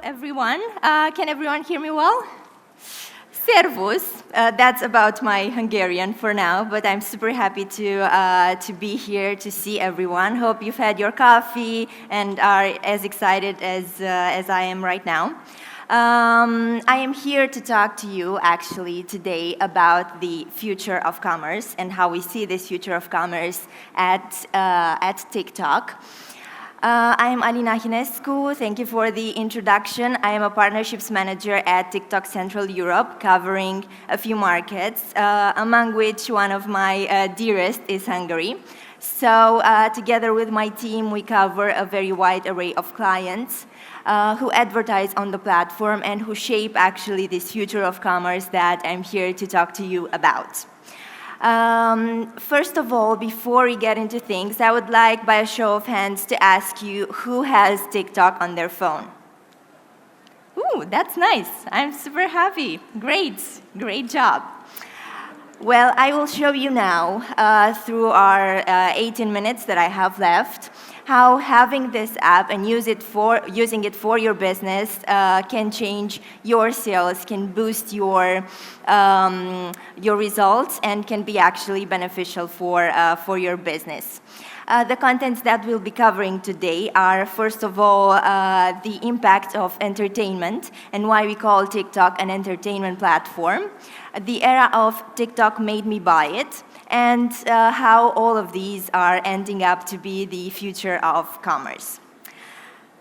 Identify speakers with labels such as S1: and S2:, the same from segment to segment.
S1: everyone. Can everyone hear me well? Servus. That's about my Hungarian for now, but I'm super happy to be here to see everyone. Hope you've had your coffee and are as excited as I am right now. I am here to talk to you actually today about the future of commerce and how we see this future of commerce at TikTok. I'm Alina Hinescu. Thank you for the introduction. I am a partnerships manager at TikTok Central Europe, covering a few markets, among which one of my dearest is Hungary. So together with my team, we cover a very wide array of clients who advertise on the platform and who shape actually this future of commerce that I'm here to talk to you about. First of all, before we get into things, I would like, by a show of hands, to ask you who has TikTok on their phone. Ooh, that's nice. I'm super happy. Great job. Well, I will show you now, through our 18 minutes that I have left, how having this app and using it for your business can change your sales, can boost your results, and can be actually beneficial for your business. The contents that we'll be covering today are, first of all, the impact of entertainment and why we call TikTok an entertainment platform, the era of TikTok made me buy it, and how all of these are ending up to be the future of commerce.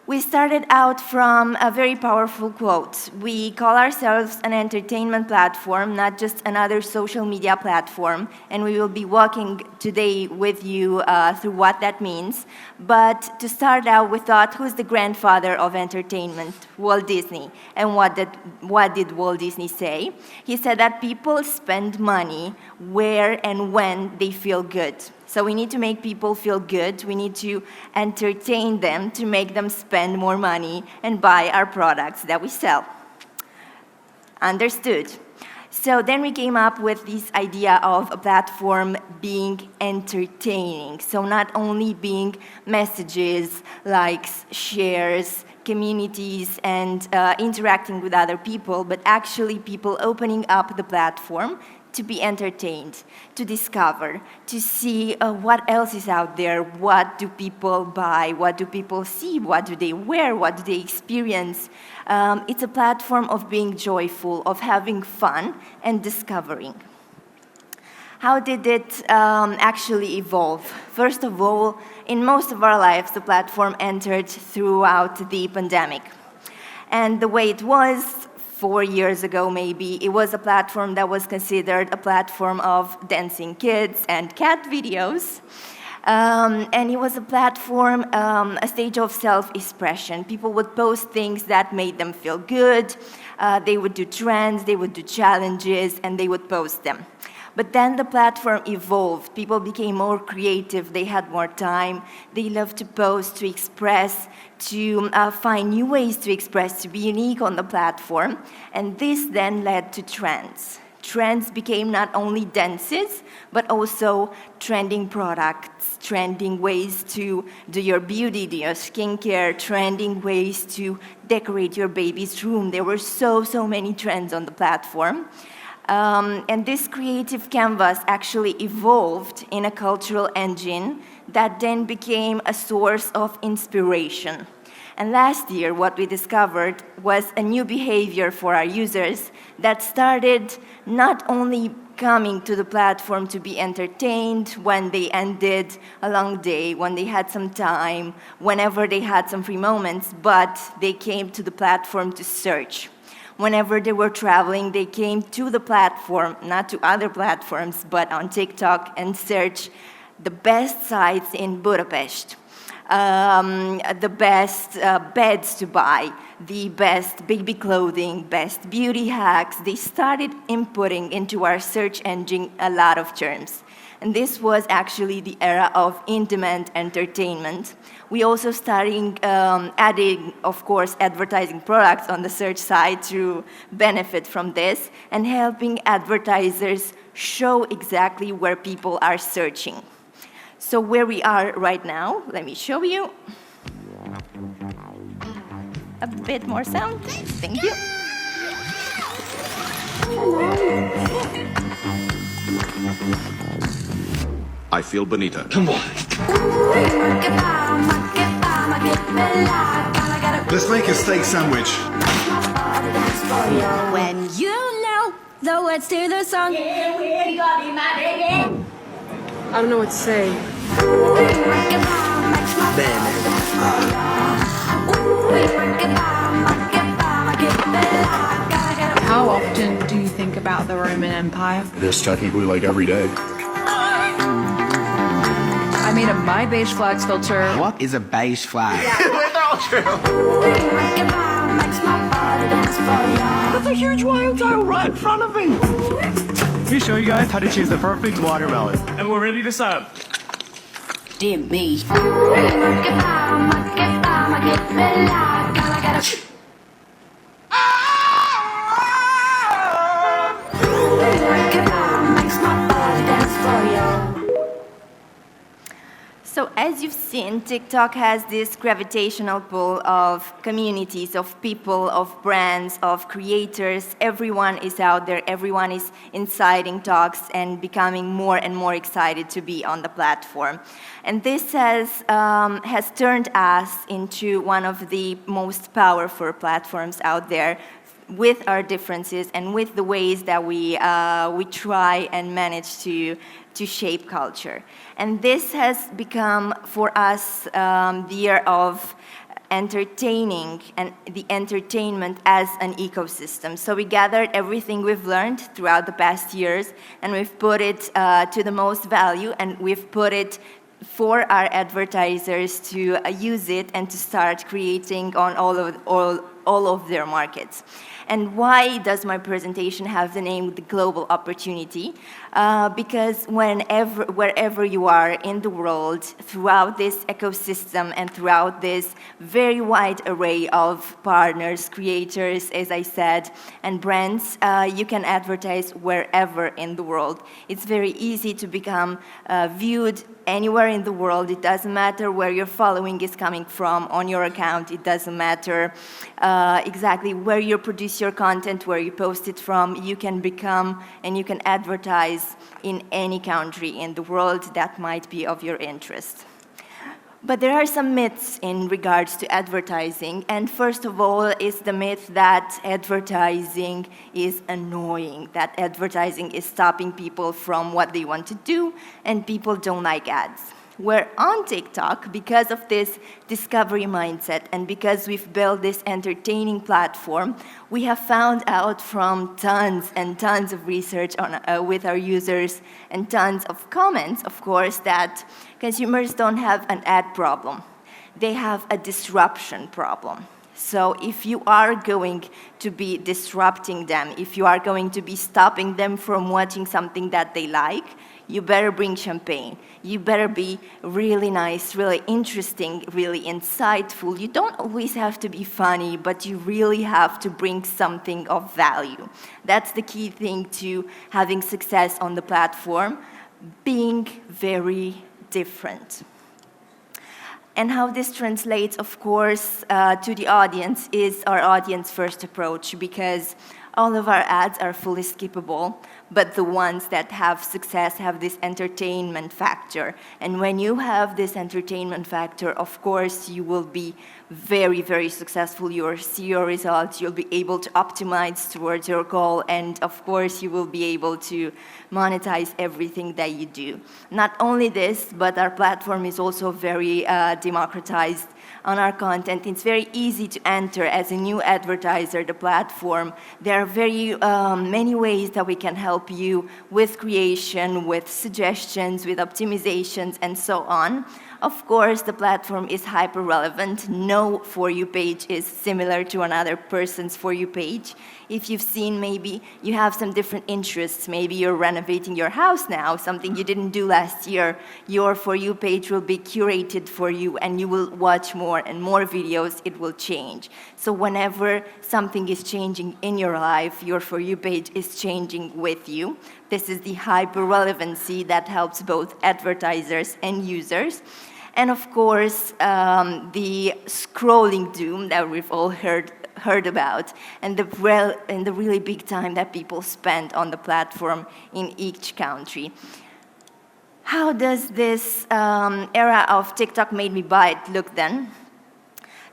S1: We started out from a very powerful quote. We call ourselves an entertainment platform, not just another social media platform, and we will be walking today with you through what that means. But to start out, we thought, who's the grandfather of entertainment? Walt Disney. And what did Walt Disney say? He said that people spend money where and when they feel good. So we need to make people feel good. We need to entertain them to make them spend more money and buy our products that we sell. Understood. So then we came up with this idea of a platform being entertaining. So not only being messages, likes, shares, communities, and interacting with other people, but actually people opening up the platform to be entertained, to discover, to see what else is out there, what do people buy, what do people see, what do they wear, what do they experience. It's a platform of being joyful, of having fun and discovering. How did it actually evolve? First of all, in most of our lives, the platform entered throughout the pandemic. And the way it was, 4 years ago maybe, it was a platform that was considered a platform of dancing kids and cat videos. And it was a platform, a stage of self-expression. People would post things that made them feel good. They would do trends, they would do challenges, and they would post them. But then the platform evolved. People became more creative. They had more time. They loved to post, to express, to find new ways to express, to be unique on the platform. And this then led to trends. Trends became not only dances, but also trending products, trending ways to do your beauty, do your skincare, trending ways to decorate your baby's room. There were so many trends on the platform. And this creative canvas actually evolved in a cultural engine that then became a source of inspiration. And last year, what we discovered was a new behavior for our users that started not only coming to the platform to be entertained when they ended a long day, when they had some time, whenever they had some free moments, but they came to the platform to search. Whenever they were traveling, they came to the platform, not to other platforms, but on TikTok, and searched the best sites in Budapest, the best beds to buy, the best baby clothing, best beauty hacks. They started inputting into our search engine a lot of terms. And this was actually the era of in-demand entertainment. We also started adding, of course, advertising products on the search side to benefit from this and helping advertisers show exactly where people are searching. So where we are right now, let me show you. a bit more sound. Thank you.
S2: I feel bonita.
S3: Come on.
S4: Let's make a steak sandwich.
S5: When you know the words to the song.
S6: I don't know what to say. How often do you think about the Roman Empire?
S4: This technically like every day.
S6: I made a My Beige Flags filter.
S7: What is a beige flag? That's a huge wild tile right in front of me.
S8: Let me show you guys how to choose the perfect watermelon.
S3: And we're ready to start.
S5: Dear me.
S1: So as you've seen, TikTok has this gravitational pull of communities, of people, of brands, of creators. Everyone is out there. Everyone is inciting talks and becoming more and more excited to be on the platform. And this has turned us into one of the most powerful platforms out there, with our differences and with the ways that we try and manage to shape culture. And this has become, for us, the year of entertaining and the entertainment as an ecosystem. So we gathered everything we've learned throughout the past years, and we've put it to the most value, and we've put it for our advertisers to use it and to start creating on all of their markets. And why does my presentation have the name The Global Opportunity? Because wherever you are in the world, throughout this ecosystem and throughout this very wide array of partners, creators, as I said, and brands, you can advertise wherever in the world. It's very easy to become viewed anywhere in the world. It doesn't matter where your following is coming from on your account. It doesn't matter exactly where you produce your content, where you post it from. You can become and you can advertise in any country in the world that might be of your interest. But there are some myths in regards to advertising, and first of all is the myth that advertising is annoying, that advertising is stopping people from what they want to do, and people don't like ads. Where on TikTok, because of this discovery mindset and because we've built this entertaining platform, we have found out from tons and tons of research with our users and tons of comments, of course, that consumers don't have an ad problem. They have a disruption problem. So if you are going to be disrupting them, if you are going to be stopping them from watching something that they like, you better bring champagne. You better be really nice, really interesting, really insightful. You don't always have to be funny, but you really have to bring something of value. That's the key thing to having success on the platform, being very different. And how this translates, of course, to the audience is our audience-first approach, because all of our ads are fully skippable, but the ones that have success have this entertainment factor. And when you have this entertainment factor, of course, you will be very, very successful. You'll see your results. You'll be able to optimize towards your goal. And of course, you will be able to monetize everything that you do. Not only this, but our platform is also very democratized on our content. It's very easy to enter as a new advertiser the platform. There are very many ways that we can help you with creation, with suggestions, with optimizations, and so on. Of course, the platform is hyper-relevant. No For You page is similar to another person's For You page. If you've seen, maybe you have some different interests. Maybe you're renovating your house now, something you didn't do last year. Your For You page will be curated for you, and you will watch more and more videos. It will change. So whenever something is changing in your life, your For You page is changing with you. This is the hyper-relevancy that helps both advertisers and users. And of course, the scrolling doom that we've all heard about, and the really big time that people spend on the platform in each country. How does this era of TikTok made me buy it look then?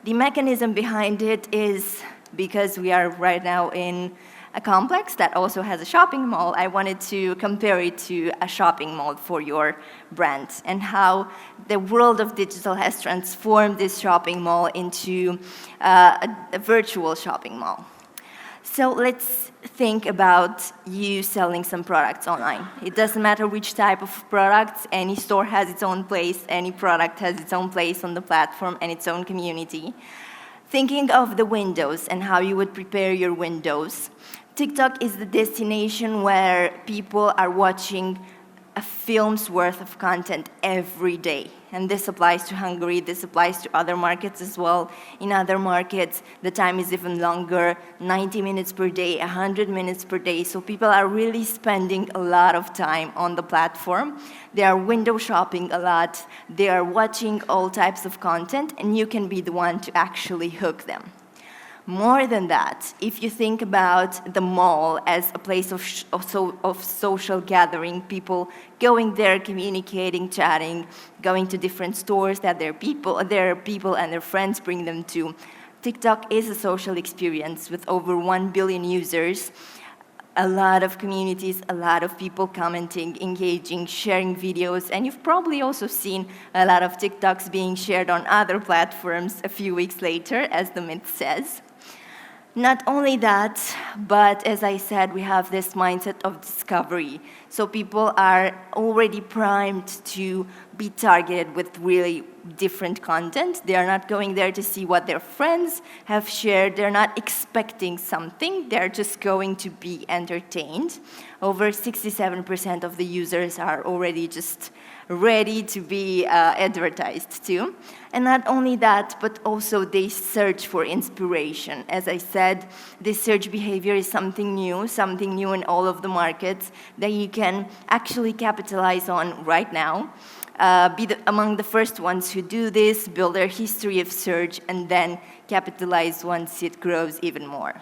S1: The mechanism behind it is because we are right now in a complex that also has a shopping mall. I wanted to compare it to a shopping mall for your brand, and how the world of digital has transformed this shopping mall into a virtual shopping mall. So let's think about you selling some products online. It doesn't matter which type of products, any store has its own place, any product has its own place on the platform and its own community. Thinking of the windows and how you would prepare your windows, TikTok is the destination where people are watching a film's worth of content every day. And this applies to Hungary, this applies to other markets as well. In other markets, the time is even longer, 90 minutes per day, 100 minutes per day. So people are really spending a lot of time on the platform. They are window shopping a lot. They are watching all types of content, and you can be the one to actually hook them. More than that, if you think about the mall as a place of social gathering, people going there, communicating, chatting, going to different stores that their people and their friends bring them to, TikTok is a social experience with over 1 billion users, a lot of communities, a lot of people commenting, engaging, sharing videos, and you've probably also seen a lot of TikToks being shared on other platforms a few weeks later, as the myth says. Not only that, but as I said, we have this mindset of discovery. So people are already primed to be targeted with really different content. They are not going there to see what their friends have shared. They're not expecting something. They're just going to be entertained. Over 67% of the users are already just ready to be advertised to. And not only that, but also they search for inspiration. As I said, this search behavior is something new in all of the markets that you can actually capitalize on right now. Be among the first ones who do this, build their history of search, and then capitalize once it grows even more.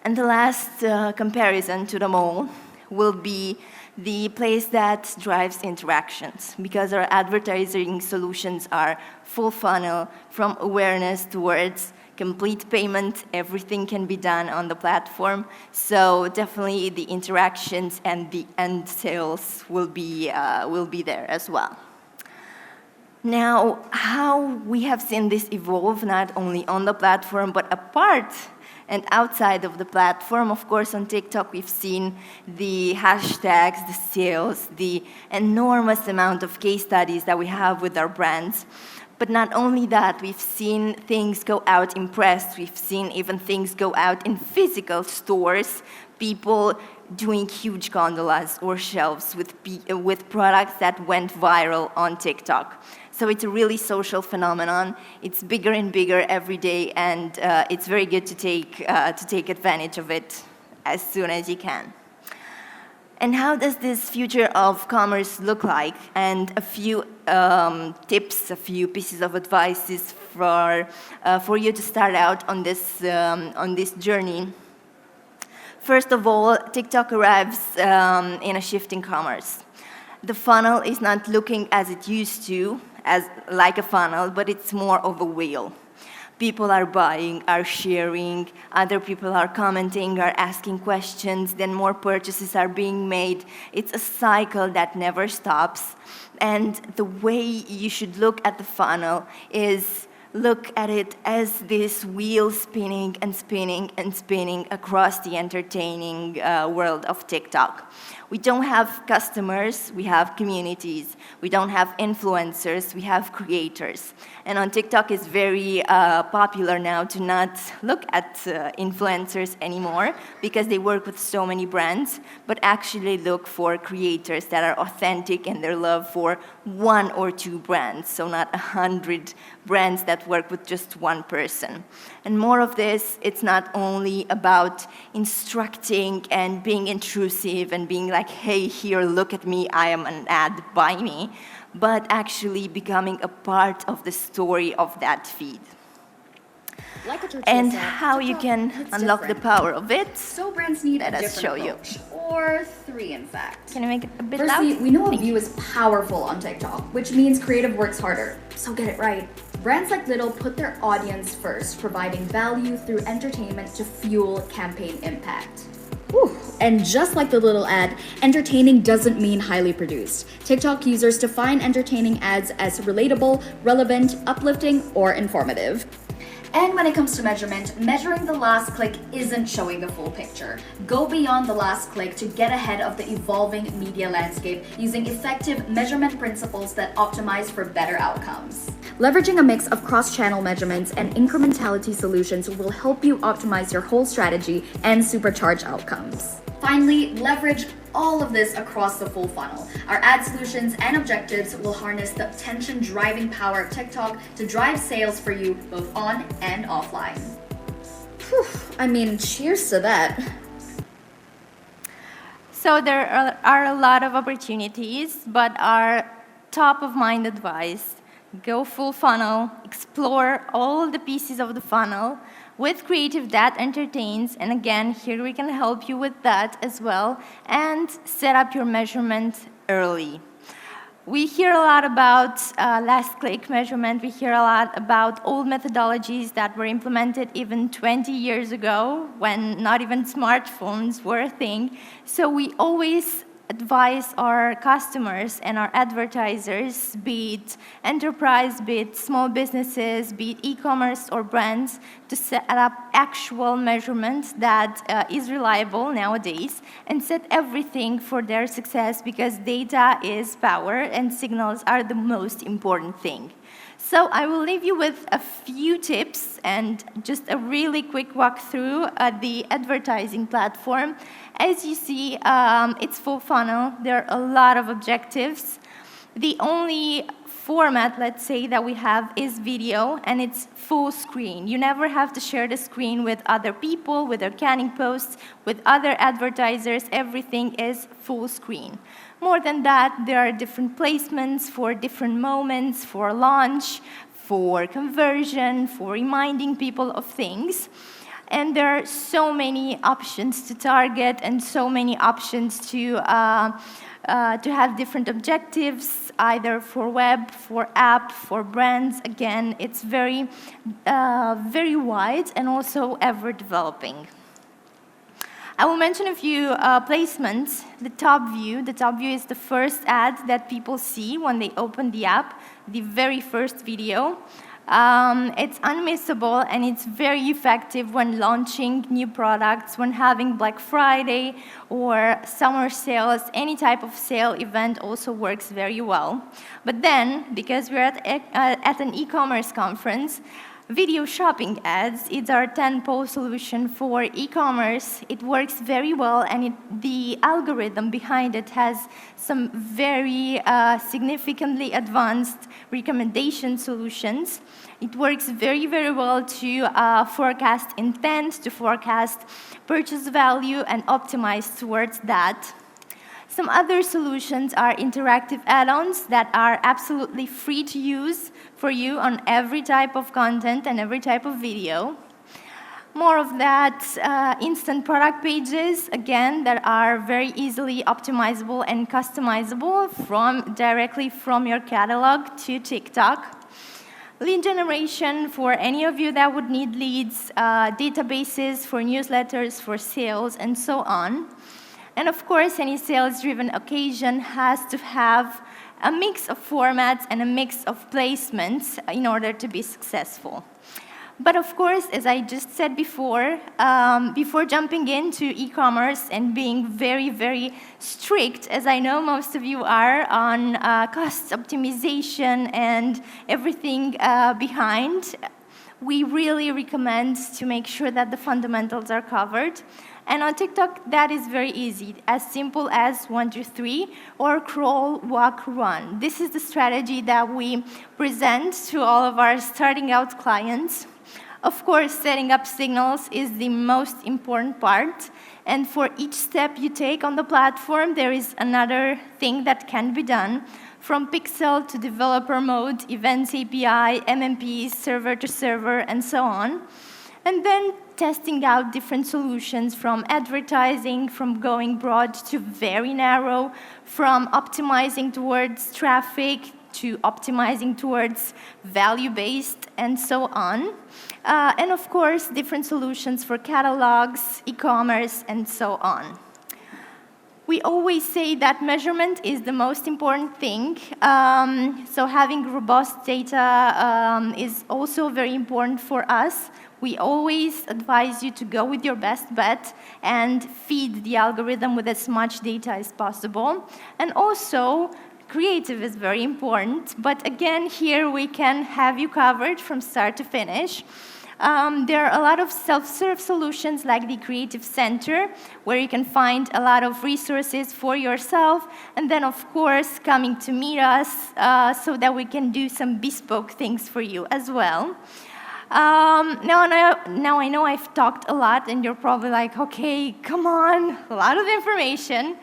S1: And the last comparison to the mall will be the place that drives interactions, because our advertising solutions are full funnel, from awareness towards complete payment. Everything can be done on the platform. So definitely the interactions and the end sales will be there as well. Now, how we have seen this evolve, not only on the platform, but apart and outside of the platform. Of course, on TikTok, we've seen the hashtags, the sales, the enormous amount of case studies that we have with our brands. But not only that, we've seen things go out in press. We've seen even things go out in physical stores, people doing huge gondolas or shelves with products that went viral on TikTok. So it's a really social phenomenon. It's bigger and bigger every day, and it's very good to take advantage of it as soon as you can. And how does this future of commerce look like? And a few tips, a few pieces of advice for you to start out on this journey. First of all, TikTok arrives in a shift in commerce. The funnel is not looking as it used to, as like a funnel, but it's more of a wheel. People are buying, are sharing, other people are commenting, are asking questions, then more purchases are being made. It's a cycle that never stops. And the way you should look at the funnel is look at it as this wheel spinning and spinning and spinning across the entertaining world of TikTok. We don't have customers, we have communities. We don't have influencers, we have creators. And on TikTok, it's very popular now to not look at influencers anymore because they work with so many brands, but actually look for creators that are authentic in their love for one or two brands, so not 100 brands that work with just one person. And more of this, it's not only about instructing and being intrusive and being like, hey, here, look at me, I am an ad, buy me. but actually becoming a part of the story of that feed.
S3: Like a tortilla
S1: And
S3: salad,
S1: how you
S3: TikTok,
S1: can
S3: it's
S1: unlock the
S3: different.
S1: power of it.
S3: So brands need
S1: Let
S3: a
S1: us
S3: different
S1: show you.
S3: approach, or three in fact.
S1: Can you make it a bit
S3: Firstly,
S1: loud?
S3: we know a view is powerful on TikTok, which means creative works harder. So get it right. Brands like Little put their audience first, providing value through entertainment to fuel campaign impact. Whew. And just like the Little ad, entertaining doesn't mean highly produced. TikTok users define entertaining ads as relatable, relevant, uplifting, or informative. And when it comes to measurement, measuring the last click isn't showing the full picture. Go beyond the last click to get ahead of the evolving media landscape using effective measurement principles that optimize for better outcomes. Leveraging a mix of cross-channel measurements and incrementality solutions will help you optimize your whole strategy and supercharge outcomes. Finally, leverage all of this across the full funnel. Our ad solutions and objectives will harness the attention-driving power of TikTok to drive sales for you both on and offline. Whew, I mean, cheers to that.
S1: So there are a lot of opportunities, but our top-of-mind advice: go full funnel, explore all the pieces of the funnel with creative that entertains, and again, here we can help you with that as well, and set up your measurement early. We hear a lot about last click measurement. We hear a lot about old methodologies that were implemented even 20 years ago when not even smartphones were a thing. So we always advise our customers and our advertisers, be it enterprise, be it small businesses, be it e-commerce or brands, to set up actual measurements that is reliable nowadays and set everything for their success, because data is power and signals are the most important thing. So I will leave you with a few tips and just a really quick walkthrough at the advertising platform. As you see, it's full funnel. There are a lot of objectives. The only format, let's say, that we have is video, and it's full screen. You never have to share the screen with other people, with organic posts, with other advertisers. Everything is full screen. More than that, there are different placements for different moments, for launch, for conversion, for reminding people of things. And there are so many options to target and so many options to have different objectives, either for web, for app, for brands. Again, it's very, very wide and also ever developing. I will mention a few placements. The top view is the first ad that people see when they open the app, the very first video. It's unmissable, and it's very effective when launching new products, when having Black Friday or summer sales. Any type of sale event also works very well. But then, because we're at an e-commerce conference, video shopping ads, it's our tentpole solution for e-commerce. It works very well, and the algorithm behind it has some very significantly advanced recommendation solutions. It works very, very well to forecast intent, to forecast purchase value, and optimize towards that. Some other solutions are interactive add-ons that are absolutely free to use for you on every type of content and every type of video. More of that, instant product pages, again, that are very easily optimizable and customizable directly from your catalog to TikTok. Lead generation for any of you that would need leads, databases for newsletters, for sales, and so on. And of course, any sales-driven occasion has to have a mix of formats and a mix of placements in order to be successful. But of course, as I just said before jumping into e-commerce and being very, very strict, as I know most of you are, on cost optimization and everything behind, we really recommend to make sure that the fundamentals are covered. And on TikTok, that is very easy, as simple as 1, 2, 3, or crawl, walk, run. This is the strategy that we present to all of our starting out clients. Of course, setting up signals is the most important part. And for each step you take on the platform, there is another thing that can be done, from pixel to developer mode, events API, MMPs, server to server, and so on. And then testing out different solutions, from advertising, from going broad to very narrow, from optimizing towards traffic to optimizing towards value-based, and so on. And of course, different solutions for catalogs, e-commerce, and so on. We always say that measurement is the most important thing. So having robust data is also very important for us. We always advise you to go with your best bet and feed the algorithm with as much data as possible. And also, creative is very important. But again, here we can have you covered from start to finish. There are a lot of self-serve solutions like the Creative Center, where you can find a lot of resources for yourself, and then, of course, coming to meet us so that we can do some bespoke things for you as well. Now I know I've talked a lot, and you're probably like, okay, come on, a lot of information.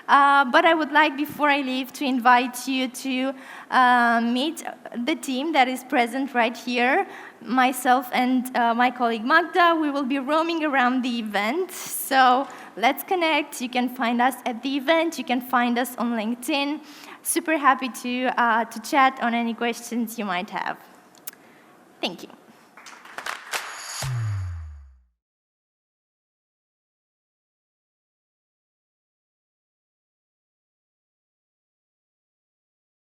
S1: But I would like, before I leave, to invite you to meet the team that is present right here. Myself and my colleague Magda, we will be roaming around the event. So let's connect. You can find us at the event. You can find us on LinkedIn. Super happy to chat on any questions you might have. Thank you.